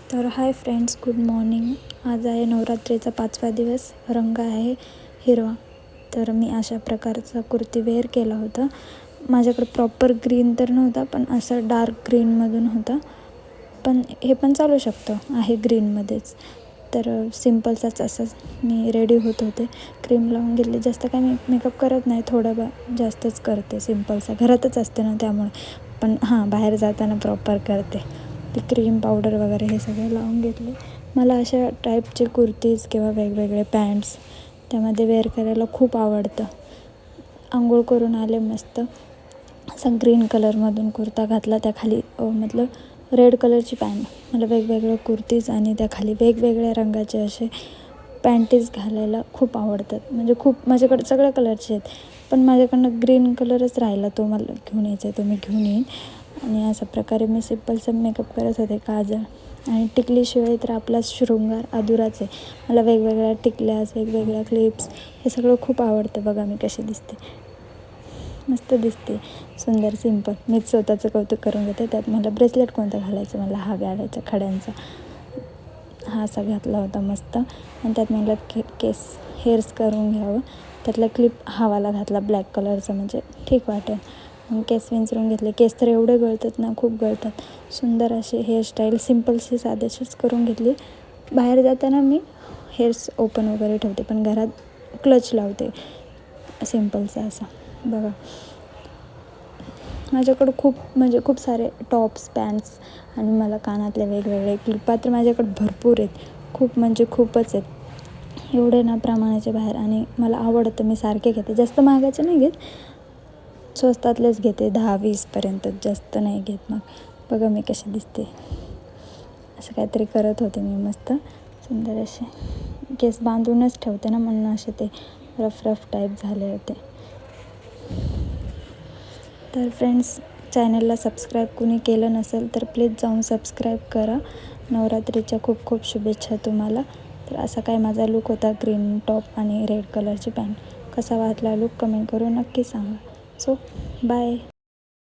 तर hi friends, good morning. आज आहे नवरात्रीचा 5वा दिवस. रंग आहे हिरवा. तर मी अशा प्रकारचा कुर्ती वेअर केला होता. माझ्याकडे प्रॉपर ग्रीन तर नव्हता, पण असं डार्क ग्रीनमधून होता. पण हे पण चालू शकतं, आहे ग्रीनमध्येच. तर सिम्पलचाच असंच मी रेडी होत होते. क्रीम लावून गेले. जास्त काय मी मेकअप करत नाही, थोडा जास्तच करते सिम्पलचा. घरातच असते ना त्यामुळे. पण बाहेर जाताना प्रॉपर करते. ती क्रीम पावडर वगैरे हे सगळं लावून घेतले. मला अशा टाईपचे कुर्तीज किंवा वेगवेगळे पॅन्ट्स त्यामध्ये वेअर करायला खूप आवडतं. आंघोळ करून आले मस्त. असा ग्रीन कलरमधून कुर्ता घातला, त्याखाली रेड कलरची पॅन्ट. मला वेगवेगळे कुर्तीज आणि त्याखाली वेगवेगळ्या रंगाचे असे पॅन्टीज घालायला खूप आवडतात. म्हणजे खूप माझ्याकडे सगळ्या कलरचे आहेत, पण माझ्याकडनं ग्रीन कलरच राहिला. तो मला घेऊन यायचा आहे, तो मी घेऊन येईन. आणि अशा प्रकारे मी सिम्पलचा मेकअप करत होते. काजळ आणि टिकलीशिवाय तर आपला शृंगार अधुराच आहे. मला वेगवेगळ्या टिकल्यास, वेगवेगळ्या क्लिप्स हे सगळं खूप आवडतं. बघा मी कशी दिसते, मस्त दिसते, सुंदर, सिम्पल. मीच स्वतःचं कौतुक करून घेते. त्यात मला ब्रेसलेट कोणतं घालायचं, मला हा घालायचा खड्यांचा, हा असा घातला होता मस्त. आणि त्यात मला केस हेअर्स करून घ्यावं, त्यातला क्लिप हावाला घातला ब्लॅक कलरचा, म्हणजे ठीक वाटेल. मग केस विंचरून घेतले. केस तर एवढे गळतात ना, खूप गळतात. सुंदर अशी हेअरस्टाईल सिम्पलशी साधेशीच करून घेतली. बाहेर जाताना मी हेअर्स ओपन वगैरे ठेवते, पण घरात क्लच लावते सिम्पलचा असा. बघा माझ्याकडं खूप सारे टॉप्स, पॅन्ट्स आणि मला कानातले वेगवेगळे क्लिपा तर माझ्याकडं भरपूर आहेत. खूपच आहेत. एवढे ना प्रमाणाच्या बाहेर. आणि मला आवडतं, मी सारखे घेते. जास्त महागाचे नाही घेत, स्वस्तातलेच घेते. 10-20पर्यंत, जास्त नाही घेत. मग बघा मी कशी दिसते. असं काहीतरी करत होते मी मस्त सुंदर असे. केस बांधूनच ठेवते ना, म्हणून असे ते रफ टाईप झाले होते. तर फ्रेंड्स, चॅनलला सबस्क्राईब कुणी केलं नसेल तर प्लीज जाऊन सबस्क्राईब करा. नवरात्रीच्या खूप शुभेच्छा तुम्हाला. तर असा काय माझा लूक होता, ग्रीन टॉप आणि रेड कलरची पॅन्ट. कसा वाटला लूक कमेंट करून नक्की सांगा. So bye.